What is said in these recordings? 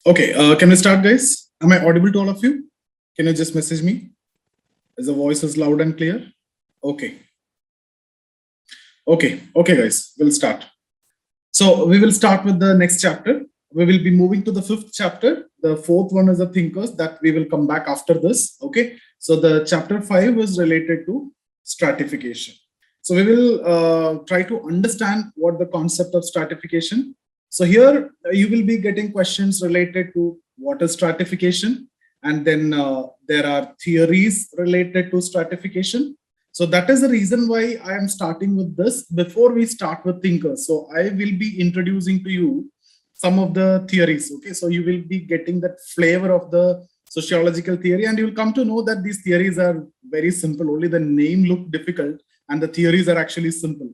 Okay, can we start, guys? Am I audible to all of you? Can you just message me? Is the voice is loud and clear? Okay. Okay, guys, we'll start. So we will start with the next chapter. We will be moving to the fifth chapter. The fourth one is the thinkers that we will come back after this. Okay. So the chapter 5 is related to stratification. So we will try to understand what the concept of stratification. So here you will be getting questions related to what is stratification, and then there are theories related to stratification. So that is the reason why I am starting with this before we start with thinkers. So I will be introducing to you some of the theories. Okay, so you will be getting that flavor of the sociological theory, and you will come to know that these theories are very simple. Only the name look difficult, and the theories are actually simple.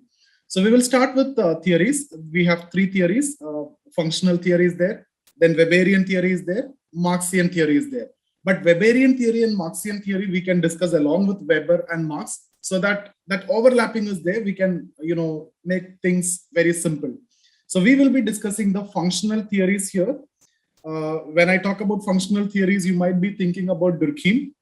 So we will start with theories. We have three theories. Functional theory is there, then Weberian theory is there, Marxian theory is there. But Weberian theory and Marxian theory we can discuss along with Weber and Marx, so that overlapping is there. We can make things very simple. So we will be discussing the functional theories here. When I talk about functional theories, you might be thinking about Durkheim,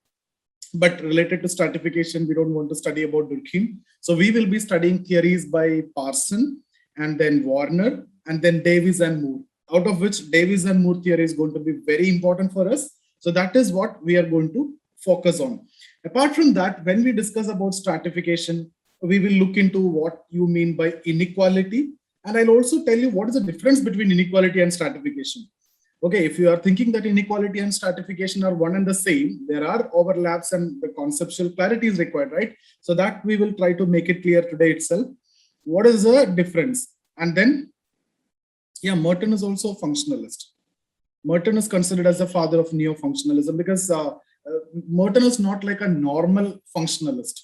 but related to stratification, we don't want to study about Durkheim. So we will be studying theories by Parson, and then Warner, and then Davies and Moore, out of which Davies and Moore theory is going to be very important for us. So that is what we are going to focus on. Apart from that, when we discuss about stratification, we will look into what you mean by inequality. And I'll also tell you what is the difference between inequality and stratification. Okay, if you are thinking that inequality and stratification are one and the same, there are overlaps and the conceptual clarity is required, right? So that we will try to make it clear today itself. What is the difference? And then, yeah, Merton is also a functionalist. Merton is considered as the father of neo-functionalism because Merton is not like a normal functionalist.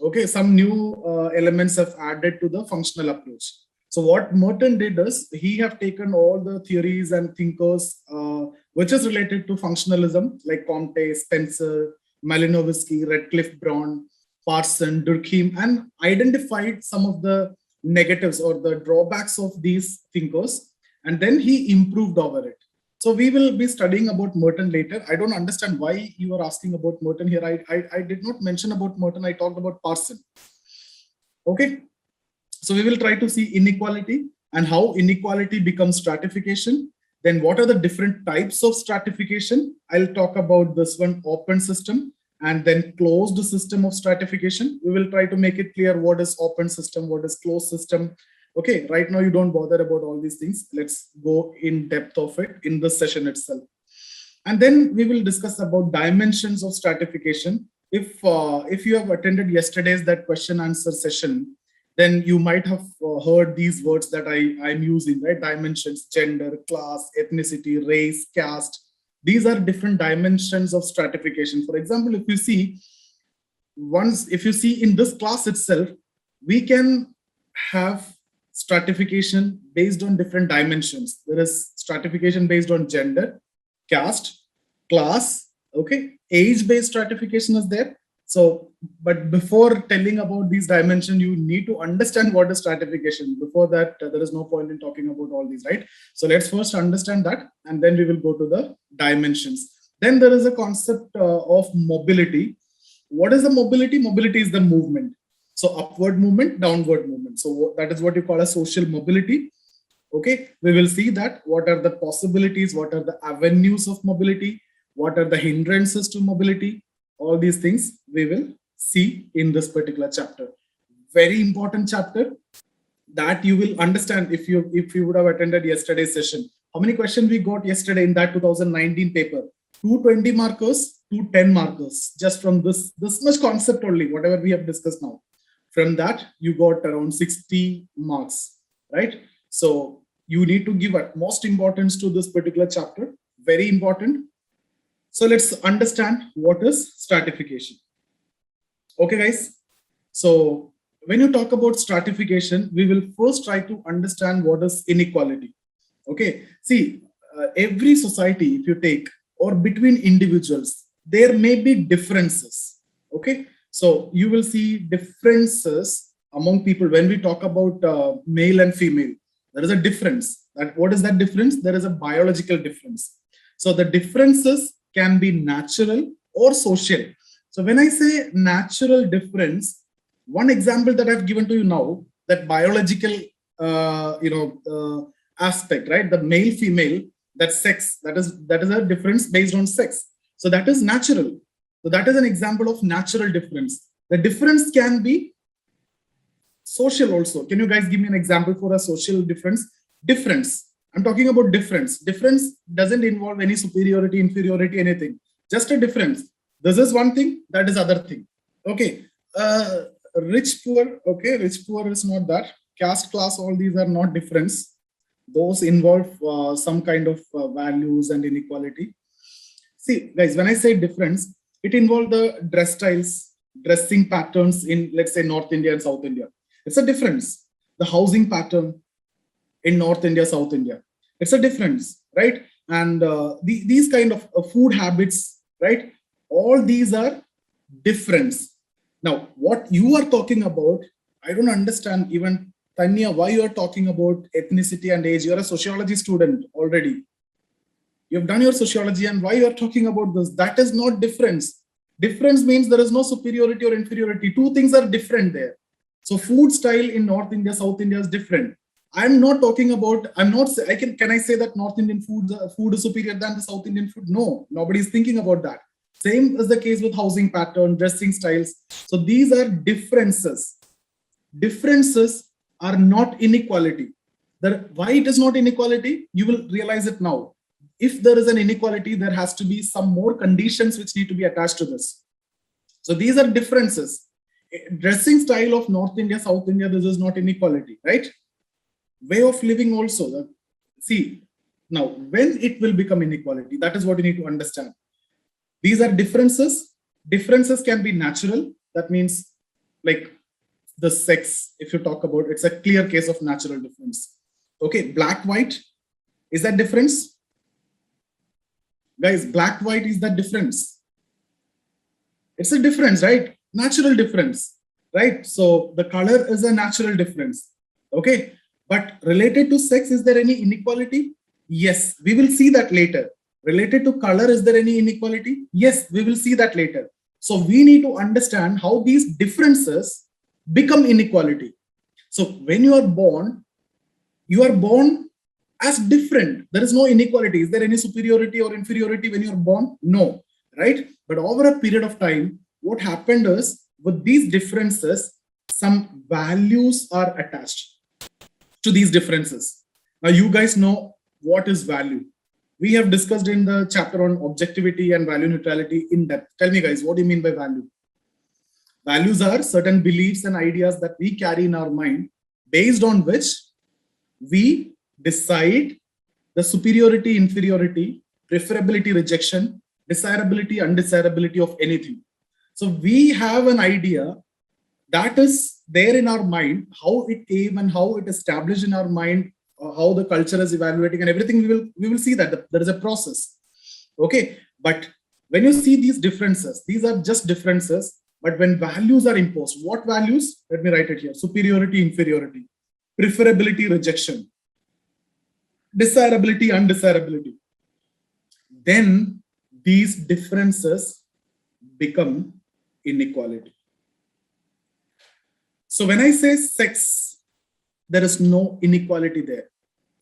Okay, some new elements have added to the functional approach. So what Merton did is he have taken all the theories and thinkers which is related to functionalism, like Comte, Spencer, Malinowski, Radcliffe Brown, Parson, Durkheim, and identified some of the negatives or the drawbacks of these thinkers, and then he improved over it. So we will be studying about Merton later. I don't understand why you are asking about Merton here. I did not mention about Merton. I talked about Parson. Okay. So we will try to see inequality and how inequality becomes stratification. Then what are the different types of stratification? I'll talk about this one, open system, and then closed system of stratification. We will try to make it clear what is open system, what is closed system. Okay, right now you don't bother about all these things. Let's go in depth of it in this session itself. And then we will discuss about dimensions of stratification. If you have attended yesterday's that question answer session, then you might have heard these words that I'm using, right? Dimensions, gender, class, ethnicity, race, caste. These are different dimensions of stratification. For example, if you see in this class itself, we can have stratification based on different dimensions. There is stratification based on gender, caste, class, okay, age-based stratification is there. So, but before telling about these dimensions, you need to understand what is stratification. Before that, there is no point in talking about all these, right? So let's first understand that, and then we will go to the dimensions. Then there is a concept of mobility. What is the mobility? Mobility is the movement. So upward movement, downward movement. So that is what you call a social mobility. Okay, we will see that what are the possibilities, what are the avenues of mobility, what are the hindrances to mobility. All these things we will see in this particular chapter. Very important chapter that you will understand if you would have attended yesterday's session. How many questions we got yesterday in that 2019 paper? 220 markers, 210 markers, just from this much concept only, whatever we have discussed now. From that, you got around 60 marks, right? So you need to give utmost importance to this particular chapter. Very important. So let's understand what is stratification. Okay, guys. So when you talk about stratification, we will first try to understand what is inequality. Okay. See, every society, if you take, or between individuals, there may be differences. Okay. So you will see differences among people when we talk about male and female. There is a difference. What is that difference? There is a biological difference. So the differences can be natural or social. So when I say natural difference, one example that I've given to you now, that biological, aspect, right? The male, female, that sex, that is a difference based on sex. So that is natural. So that is an example of natural difference. The difference can be social also. Can you guys give me an example for a social difference? Difference. I'm talking about difference. Difference doesn't involve any superiority, inferiority, anything. Just a difference. This is one thing, that is other thing. Okay. Rich, poor. Okay, rich, poor is not that. Caste, class, all these are not difference. Those involve some kind of values and inequality. See, guys, when I say difference, it involves the dress styles, dressing patterns in, let's say, North India and South India. It's a difference. The housing pattern in North India, South India. It's a difference, right? And these kind of food habits, right? All these are difference. Now, what you are talking about, I don't understand even, Tanya, why you are talking about ethnicity and age. You're a sociology student already. You've done your sociology, and why you are talking about this? That is not difference. Difference means there is no superiority or inferiority. Two things are different there. So food style in North India, South India is different. I'm not talking about, can I say that North Indian food is superior than the South Indian food? No, nobody is thinking about that. Same is the case with housing pattern, dressing styles. So these are differences. Differences are not inequality. Why it is not inequality? You will realize it now. If there is an inequality, there has to be some more conditions which need to be attached to this. So these are differences. Dressing style of North India, South India, this is not inequality, right? Way of living also. See, now when it will become inequality, that is what you need to understand. These are differences. Differences can be natural. That means like the sex, if you talk about, it's a clear case of natural difference. Okay, black, white, is that difference? Guys, black, white, is that difference? It's a difference, right? Natural difference, right? So the color is a natural difference. Okay, but related to sex, is there any inequality? Yes, we will see that later. Related to color, is there any inequality? Yes, we will see that later. So we need to understand how these differences become inequality. So when you are born as different. There is no inequality. Is there any superiority or inferiority when you are born? No, right? But over a period of time, what happened is, with these differences, some values are attached to these differences. Now you guys know what is value. We have discussed in the chapter on objectivity and value neutrality in depth. Tell me guys, what do you mean by value? Values are certain beliefs and ideas that we carry in our mind, based on which we decide the superiority, inferiority, preferability, rejection, desirability, undesirability of anything. So we have an idea that is there in our mind, how it came and how it established in our mind, how the culture is evaluating and everything. We will see that there is a process. Okay, but when you see these differences, these are just differences. But when values are imposed, what values? Let me write it here: superiority, inferiority, preferability, rejection, desirability, undesirability. Then these differences become inequality. So when I say sex, there is no inequality there.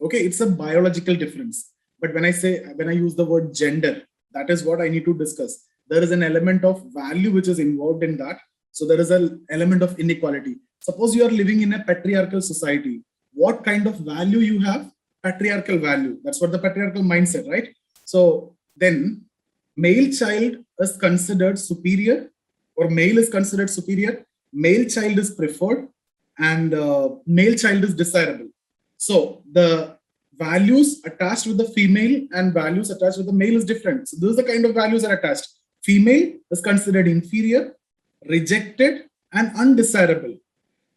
Okay, it's a biological difference. But when I use the word gender, that is what I need to discuss. There is an element of value which is involved in that. So there is an element of inequality. Suppose you are living in a patriarchal society. What kind of value you have? Patriarchal value. That's what the patriarchal mindset, right? So then male child is considered superior, or male is considered superior. Male child is preferred, and male child is desirable. So the values attached with the female and values attached with the male is different. So this is the kind of values that are attached. Female is considered inferior, rejected, and undesirable.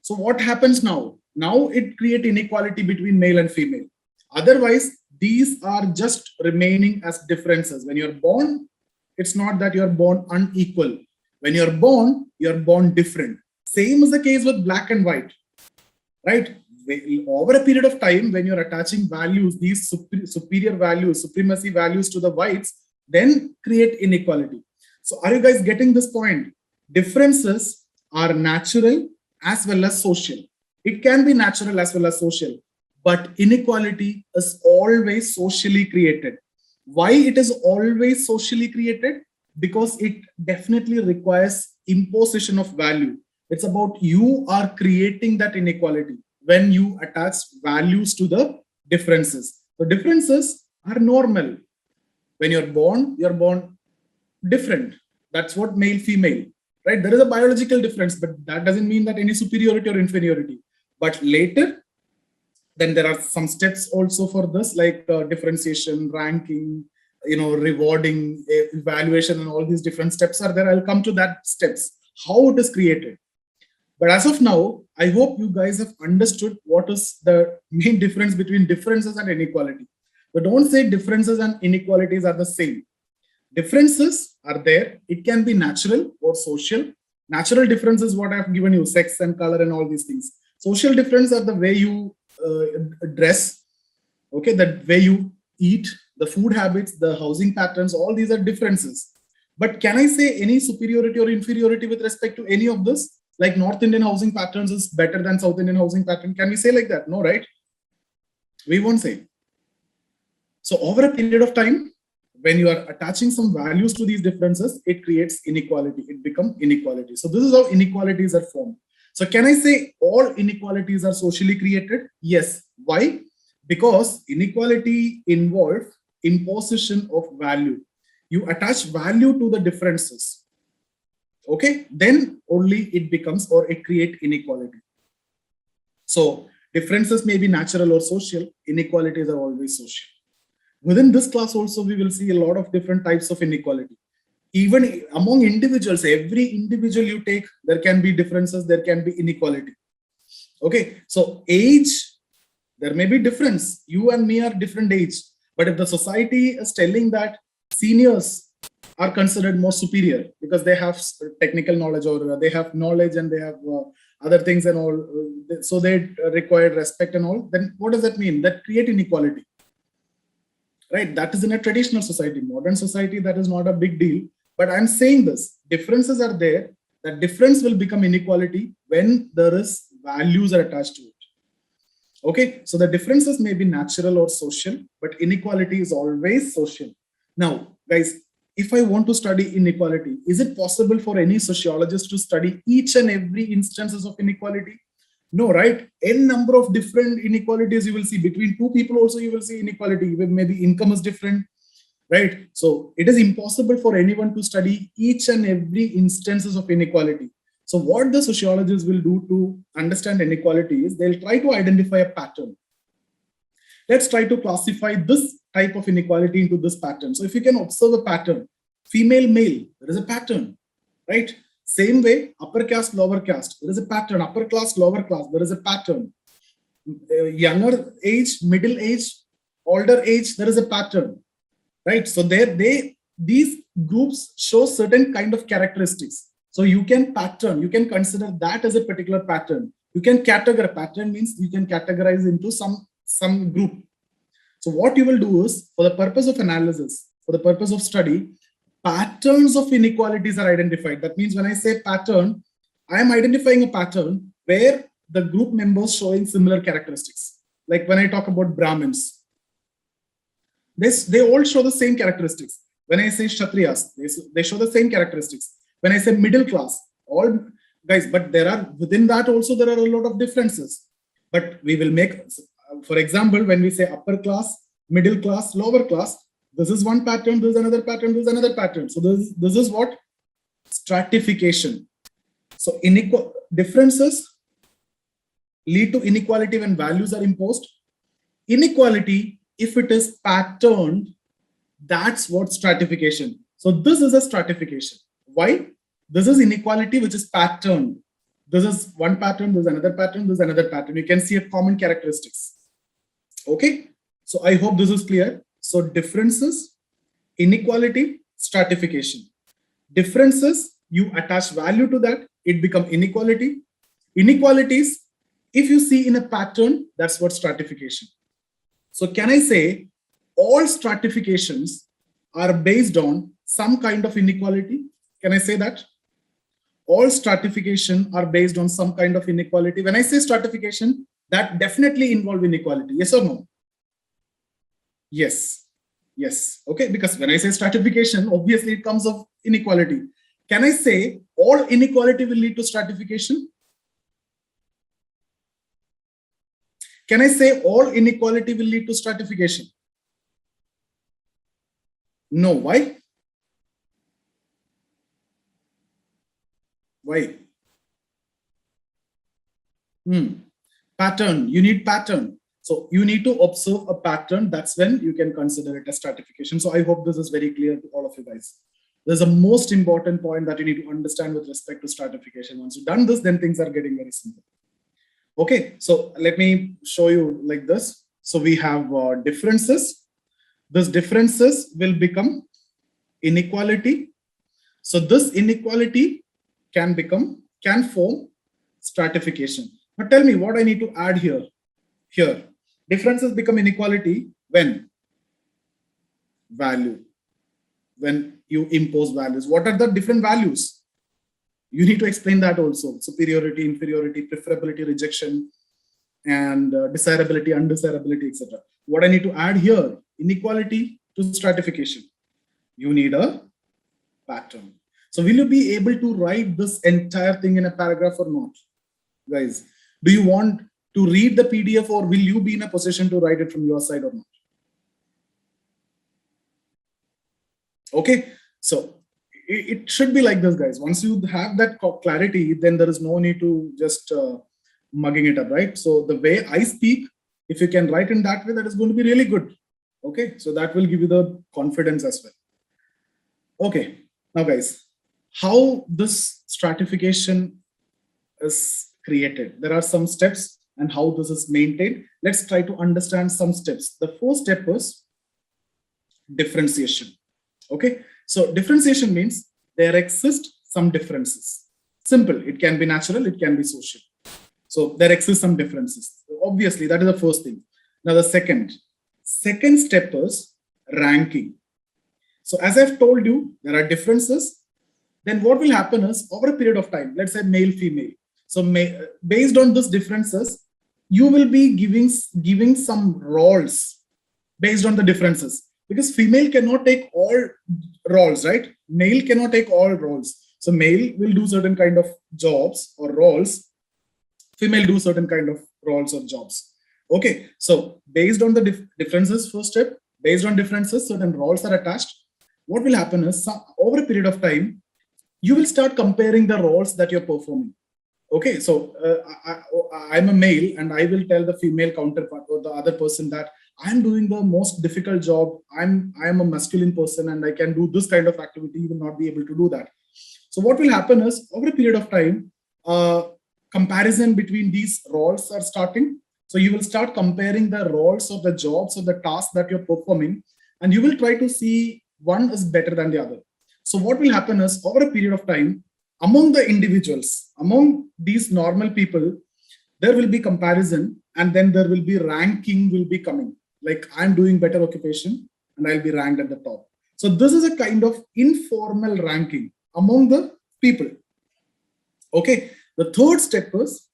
So what happens now? Now it creates inequality between male and female. Otherwise, these are just remaining as differences. When you're born, it's not that you're born unequal. When you're born different. Same is the case with black and white, right? over a period of time, when you're attaching values, these superior values, supremacy values to the whites, then create inequality. So are you guys getting this point? Differences are natural as well as social. It can be natural as well as social, but inequality is always socially created. Why it is always socially created? Because it definitely requires imposition of value. It's about you are creating that inequality when you attach values to the differences. The differences are normal. When you're born different. That's what male, female, right? There is a biological difference, but that doesn't mean that any superiority or inferiority. But later, then there are some steps also for this, like differentiation, ranking, rewarding, evaluation, and all these different steps are there. I'll come to that steps, how it is created. But as of now, I hope you guys have understood what is the main difference between differences and inequality. But don't say differences and inequalities are the same. Differences are there. It can be natural or social. Natural differences, what I've given you, sex and color and all these things. Social difference are the way you dress, okay, the way you eat, the food habits, the housing patterns, all these are differences. But can I say any superiority or inferiority with respect to any of this? Like North Indian housing patterns is better than South Indian housing pattern. Can we say like that? No, right? We won't say. So over a period of time, when you are attaching some values to these differences, it creates inequality. It becomes inequality. So this is how inequalities are formed. So can I say all inequalities are socially created? Yes. Why? Because inequality involves imposition of value. You attach value to the differences. Okay, then only it becomes or it creates inequality. So differences may be natural or social. Inequalities are always social. Within this class also, we will see a lot of different types of inequality. Even among individuals, every individual you take, there can be differences, there can be inequality. Okay, so age, there may be difference. You and me are different age. But if the society is telling that seniors are considered more superior because they have technical knowledge or they have knowledge and they have other things and all, so they require respect and all, then what does that mean? That create inequality. Right, that is in a traditional society. Modern society, that is not a big deal. But I'm saying this, differences are there. That difference will become inequality when there is values are attached to it. Okay, so the differences may be natural or social, but inequality is always social. Now, guys, if I want to study inequality, is it possible for any sociologist to study each and every instances of inequality? No, right? N number of different inequalities you will see. Between two people also you will see inequality. Maybe income is different, right? So it is impossible for anyone to study each and every instances of inequality. So what the sociologists will do to understand inequality is they'll try to identify a pattern. Let's try to classify this type of inequality into this pattern. So if you can observe a pattern, female, male, there is a pattern, right? Same way, upper caste, lower caste, there is a pattern. Upper class, lower class, there is a pattern. Younger age, middle age, older age, there is a pattern, right? So these groups show certain kind of characteristics. So you can consider that as a particular pattern. You can categorize. Pattern means you can categorize into some group. So what you will do is, for the purpose of analysis, for the purpose of study, patterns of inequalities are identified. That means when I say pattern, I am identifying a pattern where the group members showing similar characteristics. Like when I talk about Brahmins, they all show the same characteristics. When I say Kshatriyas, they show the same characteristics. When I say middle class, all guys, but within that also there are a lot of differences. But we will make, for example, when we say upper class, middle class, lower class, this is one pattern, this is another pattern, this is another pattern. So this is what? Stratification. So differences lead to inequality when values are imposed. Inequality, if it is patterned, that's what stratification. So this is a stratification. Why? This is inequality which is patterned. This is one pattern, this is another pattern, this is another pattern. You can see a common characteristics. Okay. So I hope this is clear. So differences, inequality, stratification. Differences, you attach value to that, it becomes inequality. Inequalities, If you see in a pattern, that's what stratification. So can I say all stratifications are based on some kind of inequality? Can I say that? All stratification are based on some kind of inequality. When I say stratification, that definitely involve inequality. Yes or no? Yes. Yes. Okay. Because when I say stratification, obviously it comes of inequality. Can I say all inequality will lead to stratification? Can I say all inequality will lead to stratification? No. Why? Why? Pattern. You need pattern. So you need to observe a pattern. That's when you can consider it as stratification. So I hope this is very clear to all of you guys. There's a most important point that you need to understand with respect to stratification. Once you've done this, then things are getting very simple. Okay, so let me show you like this. So we have differences. These differences will become inequality. So this inequality can form stratification. But tell me what I need to add here. Here, differences become inequality when? Value. When you impose values. What are the different values? You need to explain that also. Superiority, inferiority, preferability, rejection, and desirability, undesirability, etc. What I need to add here, inequality to stratification. You need a pattern. So will you be able to write this entire thing in a paragraph or not? Guys, do you want to read the PDF or will you be in a position to write it from your side or not? Okay, so it should be like this, guys. Once you have that clarity, then there is no need to just mugging it up, right? So the way I speak, if you can write in that way, that is going to be really good. Okay, so that will give you the confidence as well. Okay, now guys, how this stratification is created. There are some steps and how this is maintained. Let's try to understand some steps. The first step is differentiation. Okay, so differentiation means there exist some differences. Simple, it can be natural, it can be social. So there exist some differences. Obviously, that is the first thing. Now the second step is ranking. So as I've told you, there are differences. Then what will happen is over a period of time, let's say male, female. So based on these differences, you will be giving some roles based on the differences. Because female cannot take all roles, right? Male cannot take all roles. So male will do certain kind of jobs or roles. Female do certain kind of roles or jobs. Okay, so based on the differences, first step, based on differences, certain roles are attached. What will happen is over a period of time, you will start comparing the roles that you're performing. Okay, so I'm a male and I will tell the female counterpart or the other person that I'm doing the most difficult job. I'm a masculine person and I can do this kind of activity. You will not be able to do that. So what will happen is over a period of time, comparison between these roles are starting. So you will start comparing the roles of the jobs or the tasks that you're performing, and you will try to see one is better than the other. So what will happen is over a period of time, among the individuals, among these normal people, there will be comparison and then there will be ranking will be coming. Like I'm doing better occupation and I'll be ranked at the top. So this is a kind of informal ranking among the people. Okay. The third step is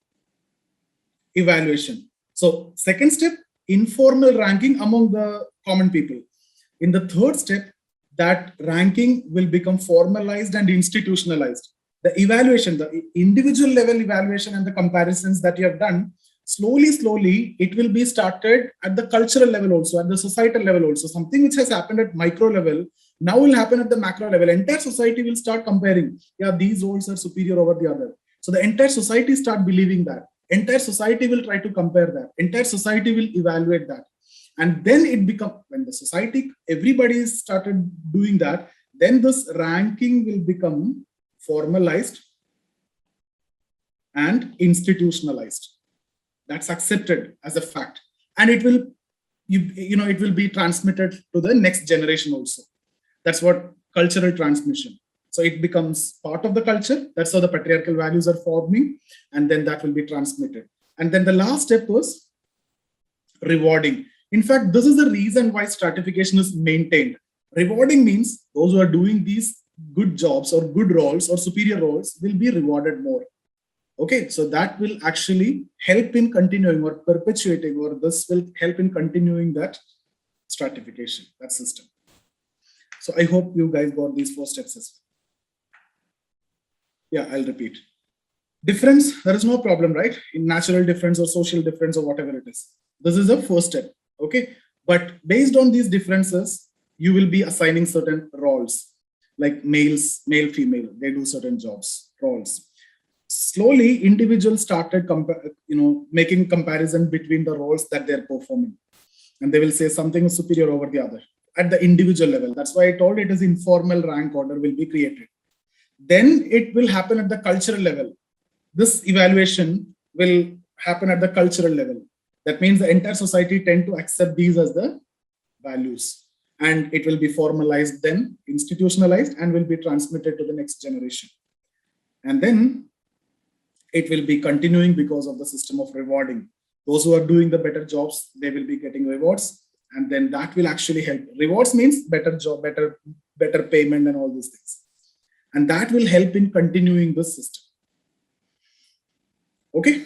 evaluation. So second step, informal ranking among the common people. In the third step, that ranking will become formalized and institutionalized. The evaluation, the individual level evaluation and the comparisons that you have done, slowly, it will be started at the cultural level also, at the societal level also. Something which has happened at micro level, now will happen at the macro level. Entire society will start comparing. Yeah, these roles are superior over the other. So the entire society start believing that. Entire society will try to compare that. Entire society will evaluate that. And then it becomes, when the society, everybody started doing that, then this ranking will become formalized and institutionalized. That's accepted as a fact. And it will, it will be transmitted to the next generation also. That's what cultural transmission. So it becomes part of the culture. That's how the patriarchal values are forming. And then that will be transmitted. And then the last step was rewarding. In fact, this is the reason why stratification is maintained. Rewarding means those who are doing these good jobs or good roles or superior roles will be rewarded more. Okay, so that will actually help in continuing or perpetuating, or this will help in continuing that stratification, that system. So I hope you guys got these 4 steps as well. Yeah, I'll repeat. Difference, there is no problem, right? In natural difference or social difference or whatever it is. This is the first step, okay? But based on these differences, you will be assigning certain roles, like males, male, female, they do certain jobs, roles. Slowly, individuals started making comparison between the roles that they're performing. And they will say something is superior over the other at the individual level. That's why I told it is informal rank order will be created. Then it will happen at the cultural level. This evaluation will happen at the cultural level. That means the entire society tend to accept these as the values. And it will be formalized then, institutionalized, and will be transmitted to the next generation. And then it will be continuing because of the system of rewarding. Those who are doing the better jobs, they will be getting rewards. And then that will actually help. Rewards means better job, better payment and all these things. And that will help in continuing this system. Okay.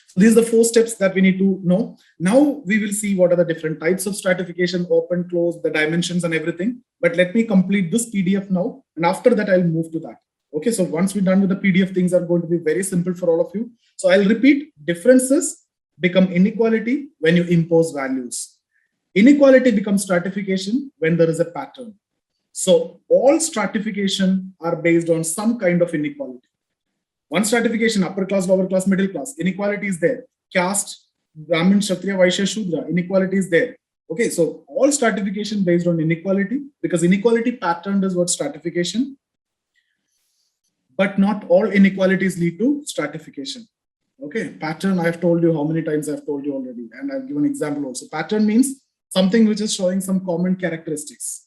So these are the 4 steps that we need to know. Now we will see what are the different types of stratification, open, close, the dimensions and everything. But let me complete this PDF now. And after that, I'll move to that. Okay, so once we're done with the PDF, things are going to be very simple for all of you. So I'll repeat, differences become inequality when you impose values. Inequality becomes stratification when there is a pattern. So all stratification are based on some kind of inequality. One stratification, upper class, lower class, middle class, inequality is there. Caste, Brahmin, Kshatriya, Vaishya, Shudra, inequality is there. Okay, so all stratification based on inequality, because inequality patterned is what stratification. But not all inequalities lead to stratification. Okay, pattern, I've told you how many times I've told you already, and I've given an example also. Pattern means something which is showing some common characteristics.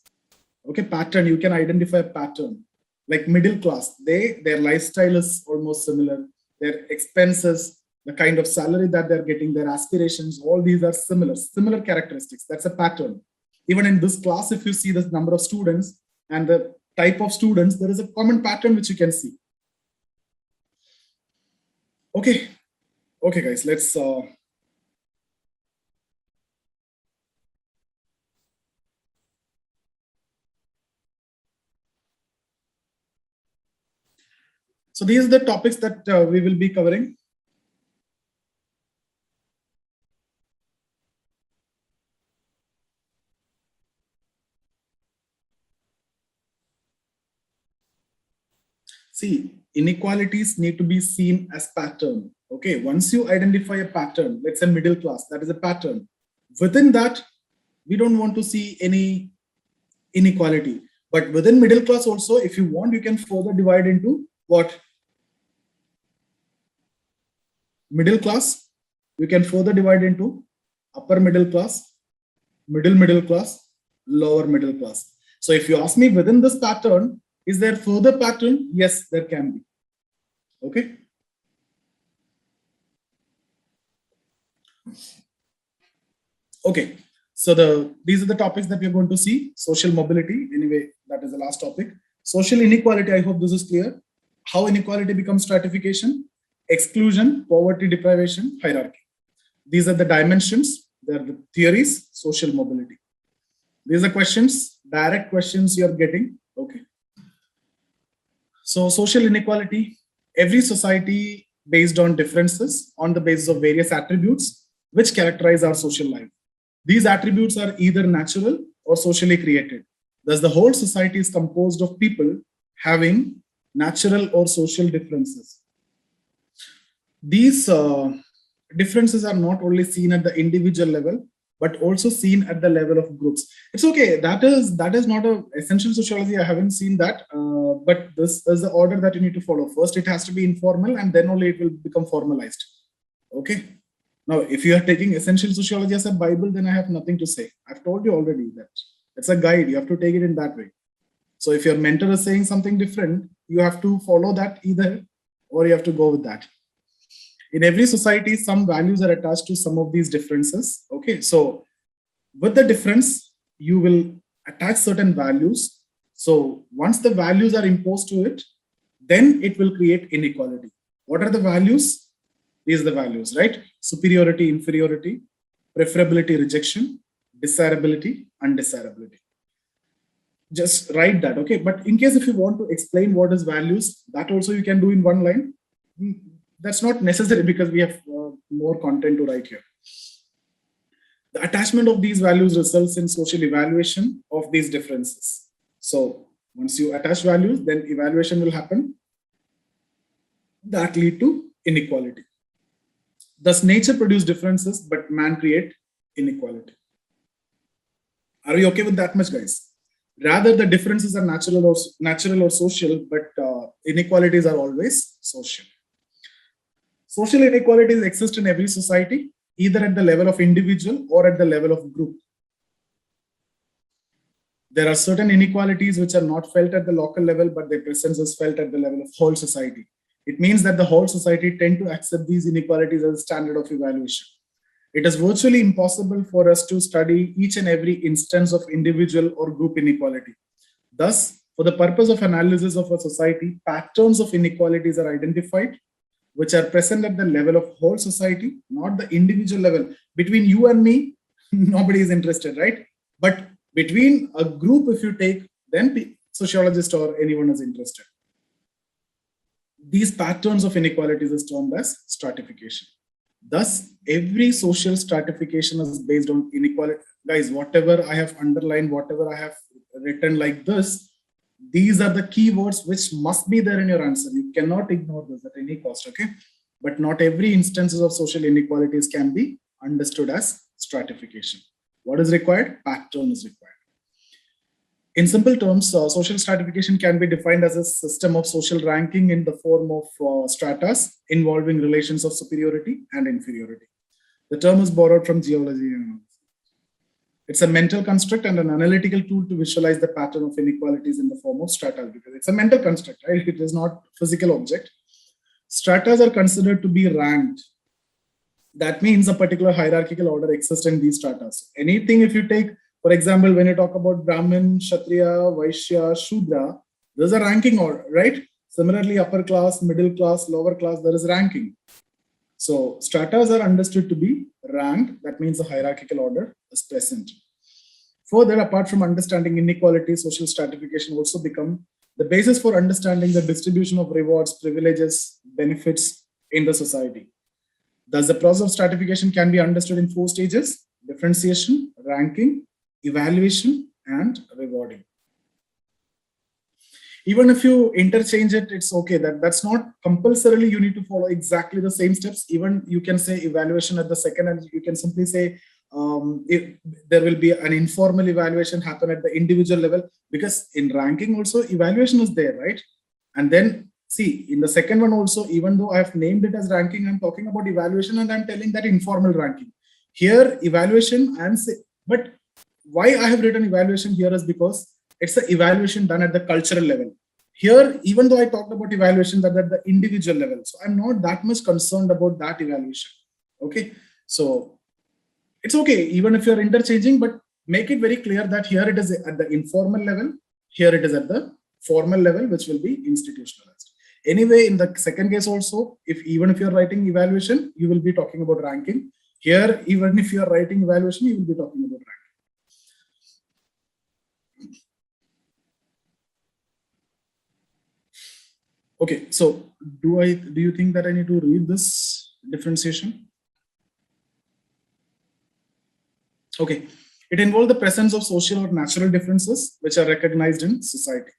Okay, pattern, you can identify a pattern. Like middle class, their lifestyle is almost similar. Their expenses, the kind of salary that they're getting, their aspirations, all these are similar characteristics. That's a pattern. Even in this class, if you see the number of students and the type of students, there is a common pattern which you can see. Okay, guys, let's so these are the topics that we will be covering. See, inequalities need to be seen as pattern. Okay, once you identify a pattern, let's say middle class, that is a pattern. Within that, we don't want to see any inequality. But within middle class also, if you want, you can further divide into what? Middle class, you can further divide into upper middle class, middle class, lower middle class. So if you ask me within this pattern, is there further pattern? Yes, there can be. Okay. Okay. So these are the topics that we are going to see. Social mobility. Anyway, that is the last topic. Social inequality. I hope this is clear. How inequality becomes stratification, exclusion, poverty, deprivation, hierarchy. These are the dimensions. They are the theories. Social mobility. These are questions, direct questions you are getting. Okay. So social inequality, every society based on differences on the basis of various attributes which characterize our social life. These attributes are either natural or socially created. Thus, the whole society is composed of people having natural or social differences. These differences are not only seen at the individual level, but also seen at the level of groups. It's okay. That is not an essential sociology. I haven't seen that, but this is the order that you need to follow. First, it has to be informal, and then only it will become formalized. Okay. Now, if you are taking essential sociology as a Bible, then I have nothing to say. I've told you already that it's a guide. You have to take it in that way. So if your mentor is saying something different, you have to follow that either, or you have to go with that. In every society, some values are attached to some of these differences. Okay, so with the difference, you will attach certain values. So once the values are imposed to it, then it will create inequality. What are the values? These are the values, right? Superiority, inferiority, preferability, rejection, desirability, undesirability. Just write that, okay? But in case if you want to explain what is values, that also you can do in one line. That's not necessary because we have more content to write here. The attachment of these values results in social evaluation of these differences. So once you attach values, then evaluation will happen. That lead to inequality. Thus, nature produce differences, but man create inequality. Are we okay with that much, guys? Rather, the differences are natural or social, but inequalities are always social. Social inequalities exist in every society, either at the level of individual or at the level of group. There are certain inequalities which are not felt at the local level, but their presence is felt at the level of whole society. It means that the whole society tend to accept these inequalities as a standard of evaluation. It is virtually impossible for us to study each and every instance of individual or group inequality. Thus, for the purpose of analysis of a society, patterns of inequalities are identified, which are present at the level of whole society, not the individual level. Between you and me, nobody is interested, right? But between a group, if you take, then sociologist or anyone is interested. These patterns of inequalities is termed as stratification. Thus, every social stratification is based on inequality. Guys, whatever I have underlined, whatever I have written like this, these are the keywords which must be there in your answer. You cannot ignore this at any cost, okay? But not every instances of social inequalities can be understood as stratification. What is required? Pattern is required. In simple terms, social stratification can be defined as a system of social ranking in the form of stratas involving relations of superiority and inferiority. The term is borrowed from geology. It's a mental construct and an analytical tool to visualize the pattern of inequalities in the form of strata, because it's a mental construct, right? It is not physical object. Stratas are considered to be ranked. That means a particular hierarchical order exists in these stratas. Anything if you take, for example, when you talk about Brahmin, Kshatriya, Vaishya, Shudra, there's a ranking order, right? Similarly, upper class, middle class, lower class, there is ranking. So stratas are understood to be ranked. That means a hierarchical order is present. Further, apart from understanding inequality, social stratification also become the basis for understanding the distribution of rewards, privileges, benefits in the society. Thus, the process of stratification can be understood in 4 stages: differentiation, ranking, evaluation, and rewarding. Even if you interchange it, it's okay. That's not compulsorily you need to follow exactly the same steps. Even you can say evaluation at the second, and you can simply say there will be an informal evaluation happen at the individual level, because in ranking also evaluation is there, right? And then see, in the second one also, even though I have named it as ranking, I'm talking about evaluation and I'm telling that informal ranking. Here, evaluation, but why I have written evaluation here is because it's the evaluation done at the cultural level. Here, even though I talked about evaluation that at the individual level, so I'm not that much concerned about that evaluation. Okay, so it's okay even if you're interchanging, but make it very clear that here it is at the informal level, here it is at the formal level, which will be institutionalized. Anyway, in the second case also, even if you're writing evaluation, you will be talking about ranking. Here, even if you're writing evaluation, you will be talking about ranking. Okay, so do you think that I need to read this differentiation? Okay, it involves the presence of social or natural differences which are recognized in society.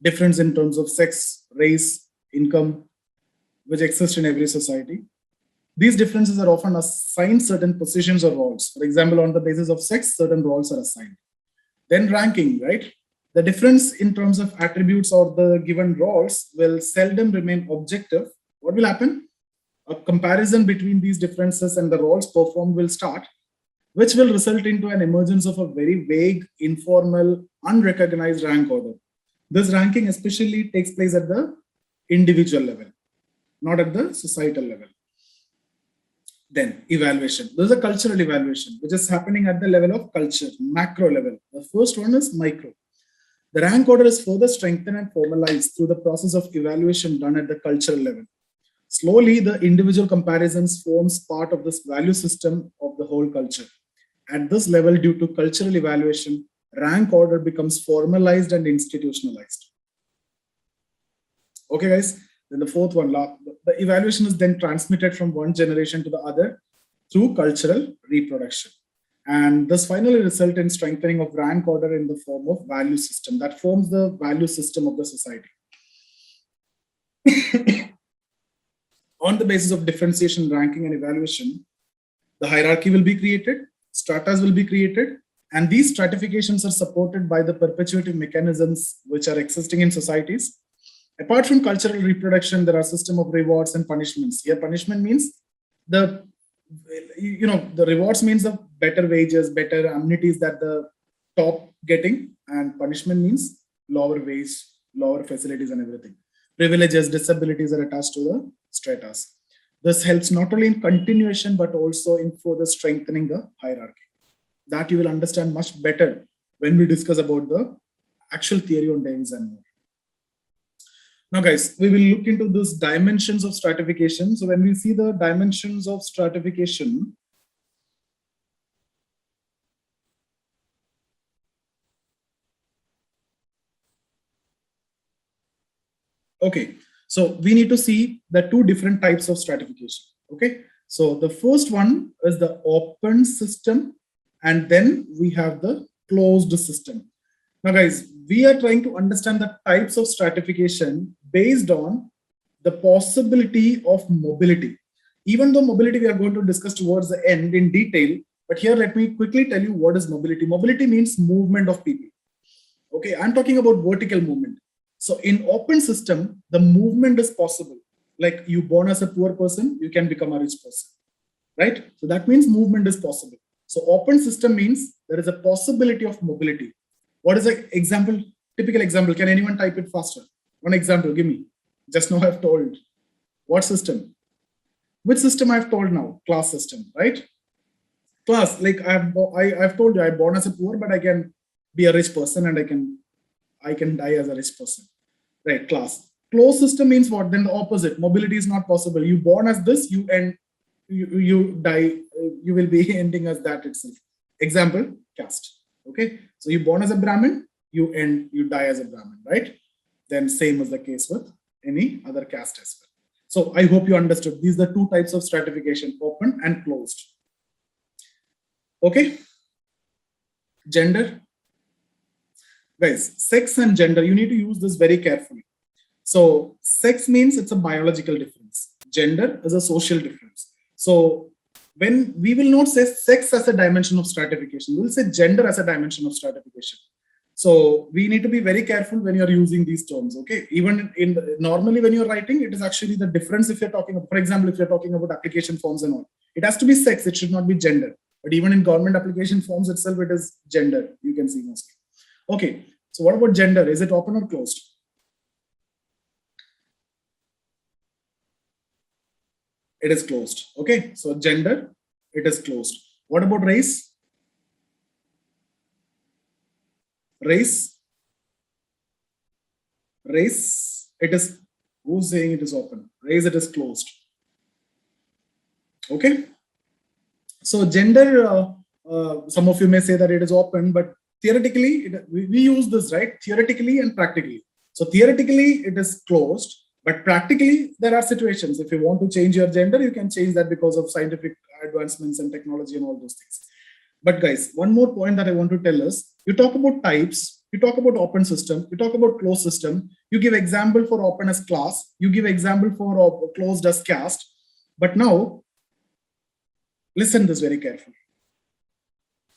Difference in terms of sex, race, income, which exist in every society. These differences are often assigned certain positions or roles. For example, on the basis of sex, certain roles are assigned. Then ranking, right? The difference in terms of attributes or the given roles will seldom remain objective. What will happen? A comparison between these differences and the roles performed will start, which will result into an emergence of a very vague, informal, unrecognized rank order. This ranking especially takes place at the individual level, not at the societal level. Then evaluation. There's a cultural evaluation, which is happening at the level of culture, macro level. The first one is micro. The rank order is further strengthened and formalized through the process of evaluation done at the cultural level. Slowly, the individual comparisons forms part of this value system of the whole culture. At this level, due to cultural evaluation, rank order becomes formalized and institutionalized. Okay, guys. Then the fourth one, the evaluation is then transmitted from one generation to the other through cultural reproduction. And this finally results in strengthening of rank order in the form of value system that forms the value system of the society. On the basis of differentiation, ranking, and evaluation, the hierarchy will be created, stratas will be created, and these stratifications are supported by the perpetuative mechanisms which are existing in societies. Apart from cultural reproduction, there are system of rewards and punishments. Here, punishment means the rewards means the better wages, better amenities that the top getting, and punishment means lower wage, lower facilities and everything. Privileges, disabilities are attached to the stratas. This helps not only in continuation, but also in further strengthening the hierarchy. That you will understand much better when we discuss about the actual theory on Davis and more. Now, guys, we will look into these dimensions of stratification. So when we see the dimensions of stratification, okay, so we need to see the two different types of stratification. Okay, so the first one is the open system, and then we have the closed system. Now, guys, we are trying to understand the types of stratification based on the possibility of mobility. Even though mobility we are going to discuss towards the end in detail, but here let me quickly tell you what is mobility. Mobility means movement of people. Okay, I'm talking about vertical movement. So in open system, the movement is possible. Like you born as a poor person, you can become a rich person, right? So that means movement is possible. So open system means there is a possibility of mobility. What is an example, typical example? Can anyone type it faster? One example, give me. Just now I've told. What system? Which system I've told now? Class system, right? Class, like I've told you, I'm born as a poor, but I can be a rich person and I can die as a rich person, right? Class. Closed system means what? Then the opposite. Mobility is not possible. You born as this, you end, you die, you will be ending as that itself. Example, caste. Okay, so you born as a Brahmin, you die as a Brahmin, right? Then same is the case with any other caste as well. So I hope you understood. These are the two types of stratification, open and closed. Okay. Gender. Guys, sex and gender, you need to use this very carefully. So sex means it's a biological difference. Gender is a social difference. So when we will not say sex as a dimension of stratification, we'll say gender as a dimension of stratification. So we need to be very careful when you're using these terms, okay? Even normally when you're writing, it is actually the difference if you're talking, for example, if you're talking about application forms and all, it has to be sex, it should not be gender. But even in government application forms itself, it is gender, you can see mostly. Okay, so what about gender? Is it open or closed? It is closed. Okay, so gender, it is closed. What about race? Race, it is, who's saying it is open? Race, it is closed. Okay, so gender, some of you may say that it is open, but theoretically, we use this, right? Theoretically and practically. So theoretically, it is closed. But practically, there are situations. If you want to change your gender, you can change that because of scientific advancements and technology and all those things. But guys, one more point that I want to tell us, you talk about types, you talk about open system, you talk about closed system, you give example for open as class, you give example for closed as caste. But now, listen this very carefully.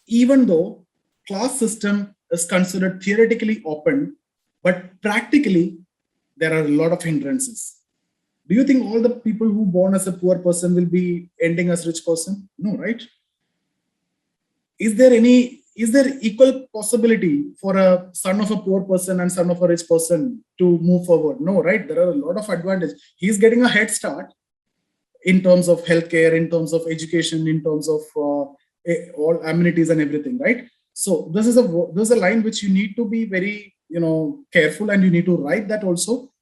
Even though class system is considered theoretically open, but practically, there are a lot of hindrances. Do you think all the people who born as a poor person will be ending as rich person? No, right? Is there equal possibility for a son of a poor person and son of a rich person to move forward? No, right? There are a lot of advantages. He's getting a head start. in terms of healthcare, in terms of education, in terms of all amenities and everything, right? So this is a line which you need to be very careful, and you need to write that also.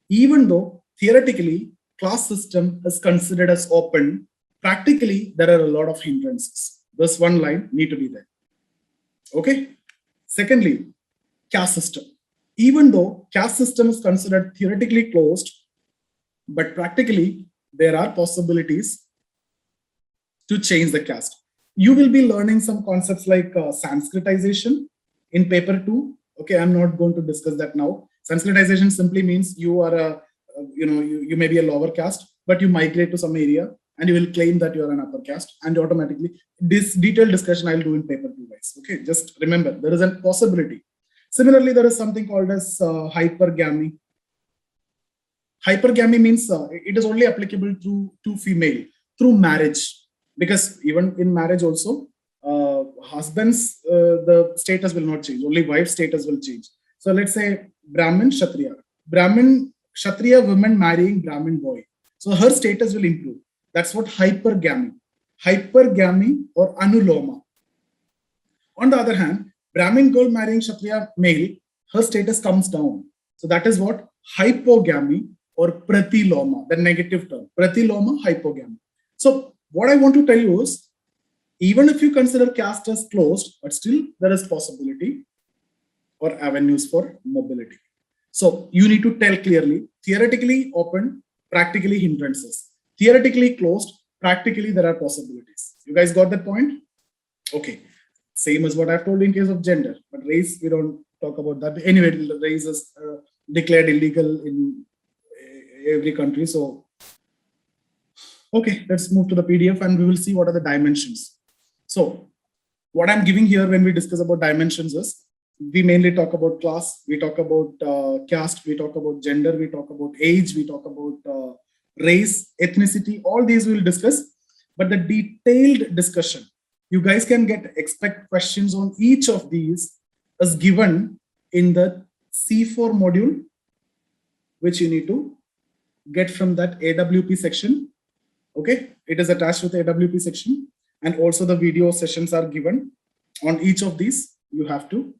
Even though theoretically class system is considered as open, practically there are a lot of hindrances. This one line need to be there. Okay. Secondly, caste system. Even though caste system is considered theoretically closed, but practically there are possibilities to change the caste. You will be learning some concepts like Sanskritization in paper 2. Okay, I'm not going to discuss that now. Sanskritization simply means you are you may be a lower caste, but you migrate to some area and you will claim that you are an upper caste, and automatically this detailed discussion I'll do in paper 2, guys. Okay, just remember there is a possibility. Similarly, there is something called as hypergamy. Hypergamy means it is only applicable to female through marriage, because even in marriage also, husband's the status will not change, only wife's status will change. So let's say Brahmin Kshatriya woman marrying Brahmin boy, so her status will improve. That's what hypergamy or anuloma. On the other hand, Brahmin girl marrying Kshatriya male, her status comes down. So that is what hypogamy or pratiloma, the negative term. Pratiloma, hypogamy. So what I want to tell you is, even if you consider caste as closed, but still there is possibility or avenues for mobility. So you need to tell clearly, theoretically open, practically hindrances. Theoretically closed, practically there are possibilities. You guys got that point? Okay. Same as what I've told in case of gender, but race, we don't talk about that. Anyway, race is declared illegal in every country. So, okay, let's move to the PDF and we will see what are the dimensions. So what I'm giving here when we discuss about dimensions is, we mainly talk about class, we talk about caste, we talk about gender, we talk about age, we talk about race, ethnicity, all these we will discuss. But the detailed discussion, you guys can expect questions on each of these as given in the C4 module, which you need to get from that AWP section. Okay, it is attached with the AWP section, and also the video sessions are given on each of these. You have to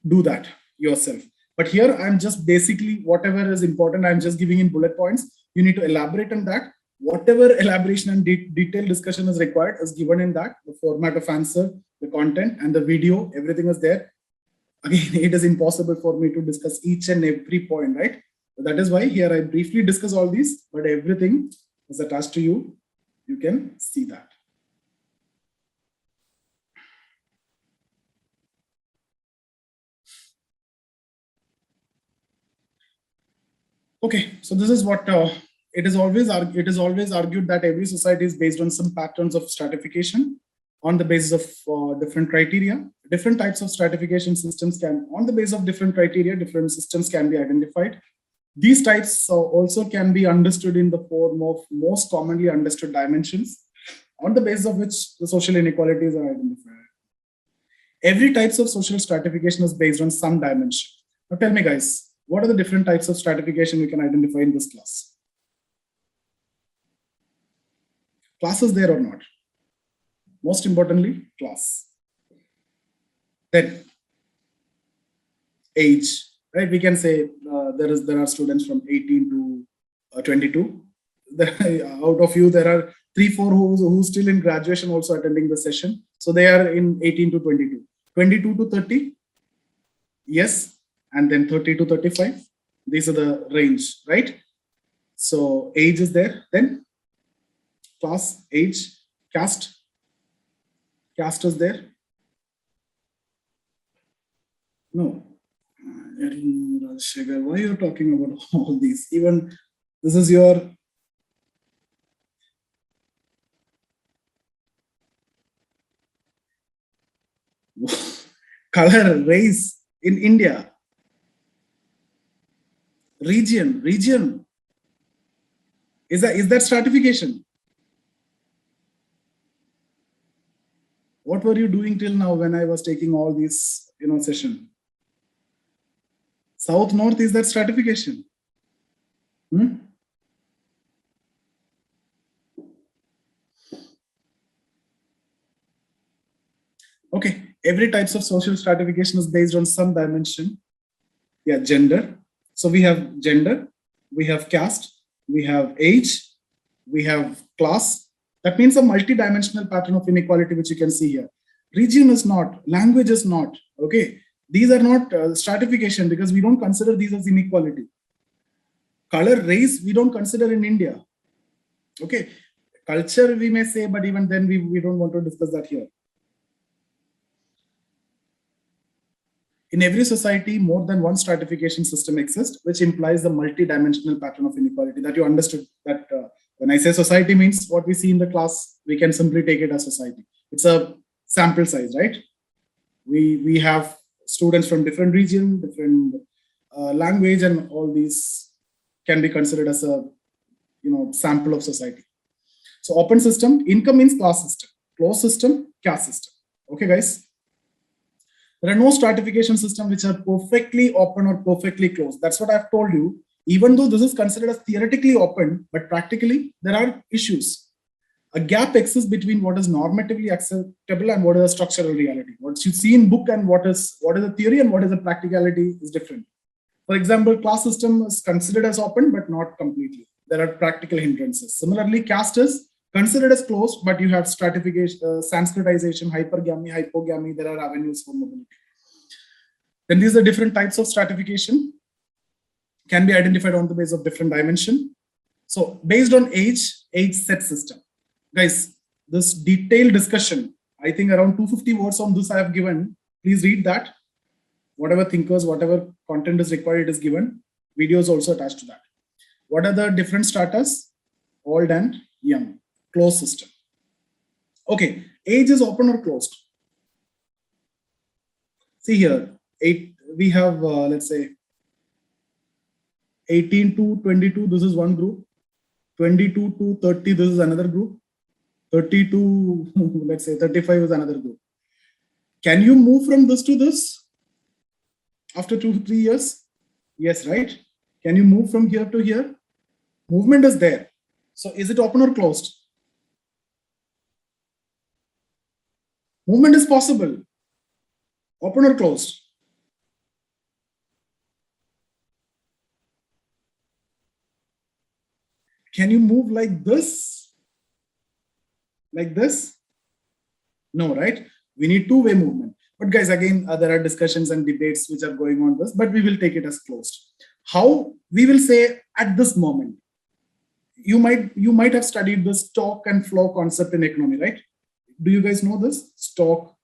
do that yourself. But here I'm just basically whatever is important, I'm just giving in bullet points. You need to elaborate on that. Whatever elaboration and detailed discussion is required is given in that, the format of answer, the content, and the video, everything is there. Again, it is impossible for me to discuss each and every point, right? So that is why here I briefly discuss all these, but everything is attached to you. You can see that. Okay, so this is what it is always argued that every society is based on some patterns of stratification on the basis of different criteria. Different types of stratification systems can, on the basis of different criteria, different systems can be identified. These types also can be understood in the form of most commonly understood dimensions, on the basis of which the social inequalities are identified. Every types of social stratification is based on some dimension. Now tell me, guys, what are the different types of stratification we can identify in this class? Class is there or not? Most importantly, class. Then age, right? We can say there are students from 18 to 22. Out of you, there are 3-4 who still in graduation also attending the session. So they are in 18 to 22. 22 to 30, yes. And then 30 to 35. These are the range, right? So age is there. Then class, age, caste. Caste is there. No. Why are you talking about all these? Even this is your color, race in India. Region. Is that stratification? What were you doing till now when I was taking all these, session? South, north, is that stratification? Okay, every types of social stratification is based on some dimension. Yeah, gender. So we have gender, we have caste, we have age, we have class. That means a multi-dimensional pattern of inequality, which you can see here. Region is not, language is not. Okay, these are not stratification because we don't consider these as inequality. Color, race, we don't consider in India. Okay, culture we may say, but even then we don't want to discuss that here. In every society, more than one stratification system exists, which implies the multi-dimensional pattern of inequality. That you understood that when I say society means what we see in the class, we can simply take it as society. It's a sample size, right? We have students from different region, different language, and all these can be considered as a sample of society. So open system, income means class system, closed system, caste system. Okay, guys. There are no stratification systems which are perfectly open or perfectly closed. That's what I've told you. Even though this is considered as theoretically open, but practically there are issues. A gap exists between what is normatively acceptable and what is a structural reality. What you see in book and what is a theory and what is a practicality is different. For example, class system is considered as open, but not completely. There are practical hindrances. Similarly, caste is considered as closed, but you have stratification, Sanskritization, hypergamy, hypogamy. There are avenues for mobility. Then these are different types of stratification, can be identified on the basis of different dimension. So based on age set system. Guys, this detailed discussion, I think around 250 words on this I have given. Please read that. Whatever thinkers, whatever content is required, it is given. Video is also attached to that. What are the different stratas? Old and young. Closed system. Okay, age is open or closed? See here, we have, let's say, 18 to 22, this is one group. 22 to 30, this is another group. 30 to, let's say, 35 is another group. Can you move from this to this after 2 to 3 years? Yes, right? Can you move from here to here? Movement is there. So is it open or closed? Movement is possible. Open or closed? Can you move like this? Like this? No, right? We need two-way movement. But guys, again, there are discussions and debates which are going on this, but we will take it as closed. How? We will say at this moment. You might have studied the stock and flow concept in economy, right? Do you guys know this? Stock,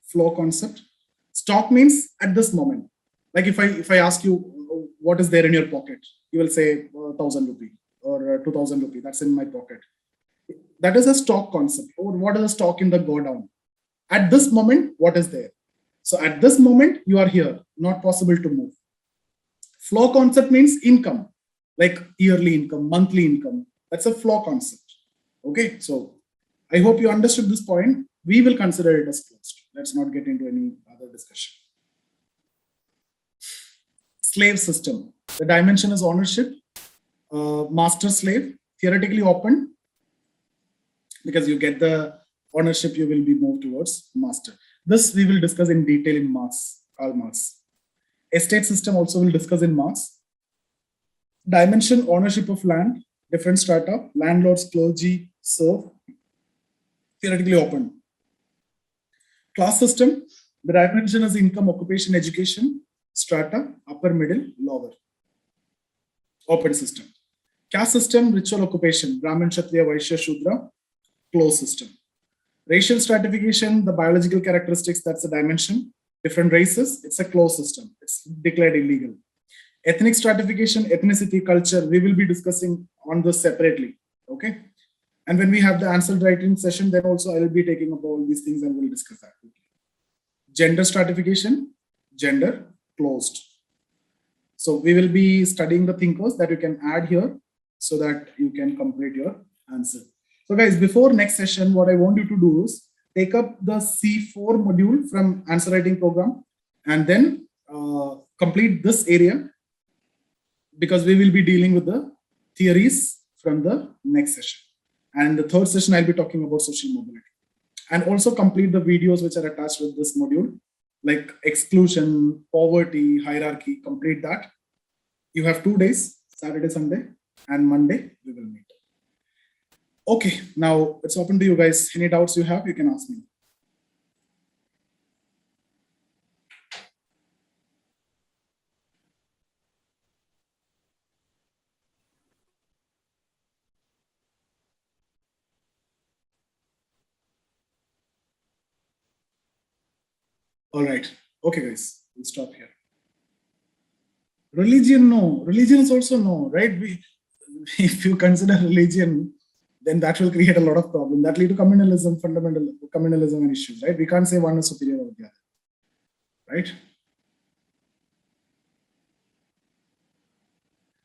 flow concept. Stock means at this moment. Like if I ask you what is there in your pocket, you will say 1,000 rupee or 2,000 rupee. That's in my pocket. That is a stock concept. Or what is a stock in the go down? At this moment, what is there? So at this moment, you are here, not possible to move. Flow concept means income, like yearly income, monthly income. That's a flow concept. Okay, so I hope you understood this point. We will consider it as closed. Let's not get into any other discussion. Slave system. The dimension is ownership. Master slave, theoretically open, because you get the ownership, you will be moved towards master. This we will discuss in detail in Marx, Karl Marx. Estate system also will discuss in Marx. Dimension, ownership of land, different strata, landlords, clergy, serf, theoretically open. Class system, the dimension is income, occupation, education, strata, upper, middle, lower. Open system. Caste system, ritual, occupation, Brahmin, Kshatriya, Vaishya, Shudra, closed system. Racial stratification, the biological characteristics, that's a dimension. Different races, it's a closed system. It's declared illegal. Ethnic stratification, ethnicity, culture, we will be discussing on this separately. Okay. And when we have the answer writing session, then also I will be taking up all these things and we'll discuss that. Gender stratification, gender, closed. So we will be studying the thinkers that you can add here so that you can complete your answer. So guys, before next session, what I want you to do is take up the C4 module from answer writing program and then complete this area, because we will be dealing with the theories from the next session. And the third session, I'll be talking about social mobility. and also complete the videos which are attached with this module, like exclusion, poverty, hierarchy. Complete that. You have 2 days, Saturday, Sunday, and Monday we will meet. Okay, now it's open to you guys. Any doubts you have, you can ask me. All right. Okay, guys, we'll stop here. Religion, no. Religion is also no, right? If you consider religion, then that will create a lot of problem. That lead to communalism, fundamental communalism and issues, right? We can't say one is superior over the other, right?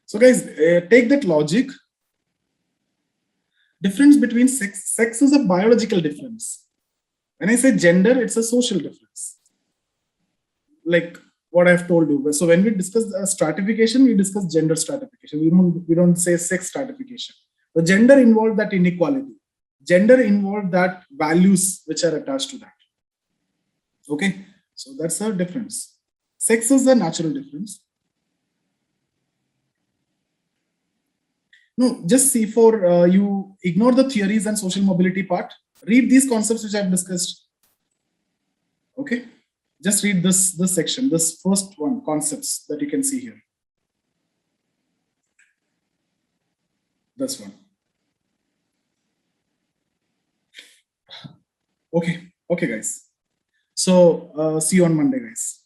So guys, take that logic. Difference between sex is a biological difference. When I say gender, it's a social difference. Like what I've told you. So when we discuss stratification, we discuss gender stratification. We don't say sex stratification. The gender involved that inequality. Gender involved that values which are attached to that. Okay, so that's a difference. Sex is a natural difference. No, just see for you ignore the theories and social mobility part. Read these concepts which I've discussed. Okay, just read this section, this first one, concepts that you can see here. This one. Okay, guys. So see you on Monday, guys.